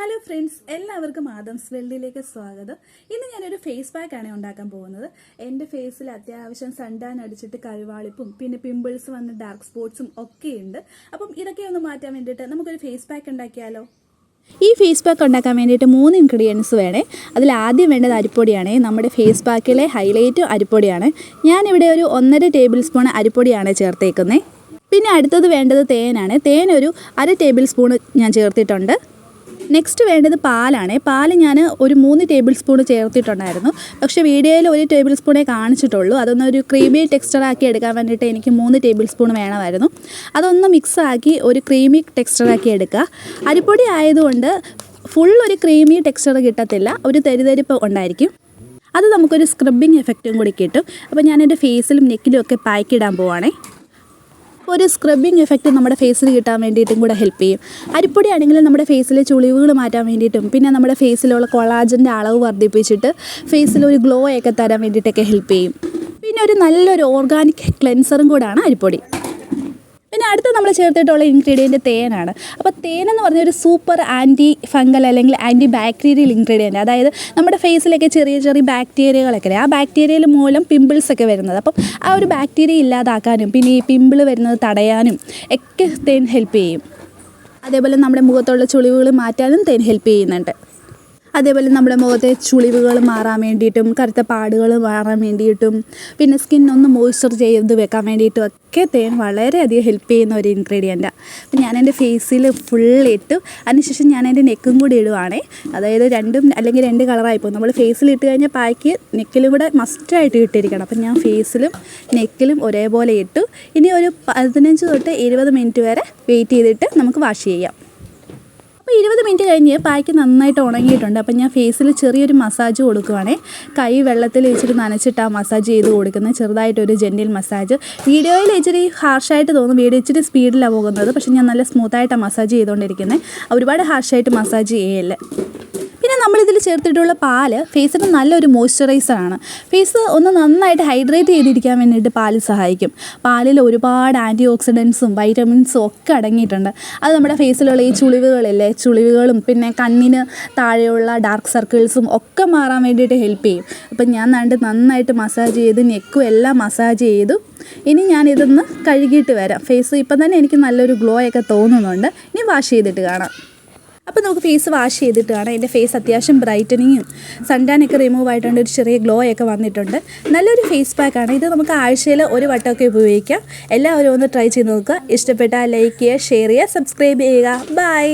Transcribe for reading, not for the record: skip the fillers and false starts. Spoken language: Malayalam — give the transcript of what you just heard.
ഹലോ ഫ്രണ്ട്സ്, എല്ലാവർക്കും ആദംസ് വേൾഡിലേക്ക് സ്വാഗതം. ഇന്ന് ഞാനൊരു ഫേസ് പാക്ക് ആണ് ഉണ്ടാക്കാൻ പോകുന്നത്. എൻ്റെ ഫേസിൽ അത്യാവശ്യം സൺടാൻ അടിച്ചിട്ട് കരുവാളിപ്പും പിന്നെ പിമ്പിൾസ് വന്ന് ഡാർക്ക് സ്പോട്ട്സും ഒക്കെ ഉണ്ട്. അപ്പം ഇതൊക്കെ ഒന്ന് മാറ്റാൻ വേണ്ടിയിട്ട് നമുക്കൊരു ഫേസ് പാക്ക് ഉണ്ടാക്കിയാലോ? ഈ ഫേസ് പാക്ക് ഉണ്ടാക്കാൻ വേണ്ടിയിട്ട് 3 ഇൻഗ്രീഡിയൻസ് വേണേ. അതിൽ ആദ്യം വേണ്ടത് അരിപ്പൊടിയാണ്. നമ്മുടെ ഫേസ് പാക്കിലെ ഹൈലൈറ്റ് അരിപ്പൊടിയാണ്. ഞാനിവിടെ ഒരു 1.5 ടേബിൾ സ്പൂൺ അരിപ്പൊടിയാണ് ചേർത്തേക്കുന്നത്. പിന്നെ അടുത്തത് വേണ്ടത് തേനാണ്. തേൻ ഒരു 1/2 ടേബിൾ സ്പൂൺ ഞാൻ ചേർത്തിട്ടുണ്ട്. നെക്സ്റ്റ് വേണ്ടത് പാലാണ്. പാൽ ഞാൻ ഒരു 3 ടേബിൾ സ്പൂൺ ചേർത്തിട്ടുണ്ടായിരുന്നു. പക്ഷേ വീഡിയോയിൽ 1 ടേബിൾ സ്പൂണേ കാണിച്ചിട്ടുള്ളൂ. അതൊന്നൊരു ക്രീമി ടെക്സ്ചറാക്കി എടുക്കാൻ വേണ്ടിയിട്ട് എനിക്ക് 3 ടേബിൾ സ്പൂൺ വേണമായിരുന്നു. അതൊന്ന് മിക്സാക്കി ഒരു ക്രീമി ടെക്സ്ചറാക്കി എടുക്കുക. അരിപ്പൊടി ആയതുകൊണ്ട് ഫുൾ ഒരു ക്രീമി ടെക്സ്ചർ കിട്ടത്തില്ല, ഒരു തരിതരിപ്പ് ഉണ്ടായിരിക്കും. അത് നമുക്കൊരു സ്ക്രബിങ് എഫക്റ്റും കൂടി കിട്ടും. അപ്പോൾ ഞാൻ എൻ്റെ ഫേസിലും നെക്കിലും ഒക്കെ പാക്ക് ഇടാൻ പോവാണേ. ഒരു സ്ക്രബിങ് എഫക്റ്റ് നമ്മുടെ ഫേസിൽ കിട്ടാൻ വേണ്ടിയിട്ടും കൂടെ ഹെൽപ്പ് ചെയ്യും. അരിപ്പൊടി ആണെങ്കിൽ നമ്മുടെ ഫേസിലെ ചുളിവുകൾ മാറ്റാൻ വേണ്ടിയിട്ടും പിന്നെ നമ്മുടെ ഫേസിലുള്ള കൊളാജൻ്റെ അളവ് വർദ്ധിപ്പിച്ചിട്ട് ഫേസിൽ ഒരു ഗ്ലോ ഒക്കെ തരാൻ വേണ്ടിയിട്ടൊക്കെ ഹെൽപ്പ് ചെയ്യും. പിന്നെ ഒരു നല്ലൊരു ഓർഗാനിക് ക്ലെൻസറും കൂടാണ് അരിപ്പൊടി. പിന്നെ അടുത്ത് നമ്മൾ ചേർത്തിട്ടുള്ള ഇൻഗ്രീഡിയൻറ്റ് തേനാണ്. അപ്പോൾ തേനെന്ന് പറഞ്ഞ ഒരു സൂപ്പർ ആൻറ്റി ഫംഗൽ അല്ലെങ്കിൽ ആൻറ്റി ബാക്ടീരിയൽ ഇൻഗ്രീഡിയൻറ്റ്. അതായത് നമ്മുടെ ഫേസിലൊക്കെ ചെറിയ ചെറിയ ബാക്ടീരിയകളൊക്കെ ആ ബാക്ടീരിയൽ മൂലം പിമ്പിൾസൊക്കെ വരുന്നത്. അപ്പം ആ ഒരു ബാക്ടീരിയ ഇല്ലാതാക്കാനും പിന്നെ ഈ പിമ്പിൾ വരുന്നത് തടയാനും ഒക്കെ തേൻ ഹെൽപ്പ് ചെയ്യും. അതേപോലെ നമ്മുടെ മുഖത്തുള്ള ചുളിവുകൾ മാറ്റാനും തേൻ ഹെൽപ്പ് ചെയ്യുന്നുണ്ട്. അതേപോലെ നമ്മുടെ മുഖത്തെ ചുളിവുകൾ മാറാൻ വേണ്ടിയിട്ടും കറുത്ത പാടുകൾ മാറാൻ വേണ്ടിയിട്ടും പിന്നെ സ്കിന്നൊന്ന് മോയ്സ്ചർ ചെയ്ത് വെക്കാൻ വേണ്ടിയിട്ടും ഒക്കെ തേൻ വളരെയധികം ഹെൽപ്പ് ചെയ്യുന്ന ഒരു ഇൻഗ്രീഡിയൻറ്റാണ്. അപ്പം ഞാൻ എൻ്റെ ഫേസിൽ ഫുൾ ഇട്ടു. അതിനുശേഷം ഞാൻ എൻ്റെ നെക്കും കൂടി ഇടുവാണേ. അതായത് 2 അല്ലെങ്കിൽ 2 കളറായിപ്പോൾ നമ്മൾ ഫേസിൽ ഇട്ട് കഴിഞ്ഞാൽ പാക്ക് നെക്കിലും കൂടെ മസ്റ്റായിട്ട് ഇട്ടിരിക്കണം. അപ്പം ഞാൻ ഫേസിലും നെക്കിലും ഒരേപോലെ ഇട്ടു. ഇനി ഒരു 15 തൊട്ട് 20 മിനിറ്റ് വരെ വെയിറ്റ് ചെയ്തിട്ട് നമുക്ക് വാഷ് ചെയ്യാം. അപ്പോൾ 20 മിനിറ്റ് കഴിഞ്ഞ് പാക്ക് നന്നായിട്ട് ഉണങ്ങിയിട്ടുണ്ട്. അപ്പം ഞാൻ ഫേസിൽ ചെറിയൊരു മസാജ് കൊടുക്കുവാണേ. കൈ വെള്ളത്തിൽ വെച്ചിട്ട് നനച്ചിട്ട് ആ മസാജ് ചെയ്ത് കൊടുക്കുന്നത്, ചെറുതായിട്ടൊരു ജെൻറ്റിൽ മസാജ്. വീഡിയോയിൽ ഇച്ചിരി ഹാർഷായിട്ട് തോന്നും, വീഡിയോ ഇച്ചിരി സ്പീഡിലാണ് പോകുന്നത്. പക്ഷേ ഞാൻ നല്ല സ്മൂത്തായിട്ടാണ് മസാജ് ചെയ്തുകൊണ്ടിരിക്കുന്നത്. ഒരുപാട് ഹാർഷായിട്ട് മസാജ് ചെയ്യല്ല. പിന്നെ നമ്മളിതിൽ ചേർത്തിട്ടുള്ള പാല് ഫേസിന് നല്ലൊരു മോയ്സ്ചറൈസറാണ്. ഫേസ് ഒന്ന് നന്നായിട്ട് ഹൈഡ്രേറ്റ് ചെയ്തിരിക്കാൻ വേണ്ടിയിട്ട് പാല് സഹായിക്കും. പാലിൽ ഒരുപാട് ആൻറ്റി ഓക്സിഡൻസും വൈറ്റമിൻസും ഒക്കെ അടങ്ങിയിട്ടുണ്ട്. അത് നമ്മുടെ ഫേസിലുള്ള ഈ ചുളിവുകളും പിന്നെ കണ്ണിന് താഴെയുള്ള ഡാർക്ക് സർക്കിൾസും ഒക്കെ മാറാൻ വേണ്ടിയിട്ട് ഹെൽപ്പ് ചെയ്യും. അപ്പം ഞാൻ നന്നായിട്ട് മസാജ് ചെയ്ത് നെക്കും എല്ലാം മസാജ് ചെയ്തു. ഇനി ഞാനിതൊന്ന് കഴുകിയിട്ട് വരാം. ഫേസ് ഇപ്പം തന്നെ എനിക്ക് നല്ലൊരു ഗ്ലോ ഒക്കെ തോന്നുന്നുണ്ട്. ഇനി വാഷ് ചെയ്തിട്ട് കാണാം. അപ്പോൾ നമുക്ക് ഫേസ് വാഷ് ചെയ്തിട്ട് കാണാം. എൻ്റെ ഫേസ് അത്യാവശ്യം ബ്രൈറ്റനിങ്ങും സൺടാനൊക്കെ റിമൂവ് ആയിട്ടുണ്ട്, ഒരു ചെറിയ ഗ്ലോ ഒക്കെ വന്നിട്ടുണ്ട്. നല്ലൊരു ഫേസ് പാക്കാണ് ഇത്. നമുക്ക് ആഴ്ചയിൽ 1 വട്ടമൊക്കെ ഉപയോഗിക്കാം. എല്ലാവരും ഒന്ന് ട്രൈ ചെയ്ത് നോക്കുക. ഇഷ്ടപ്പെട്ടാൽ ലൈക്ക് ചെയ്യുക, ഷെയർ ചെയ്യുക, സബ്സ്ക്രൈബ് ചെയ്യുക. ബൈ.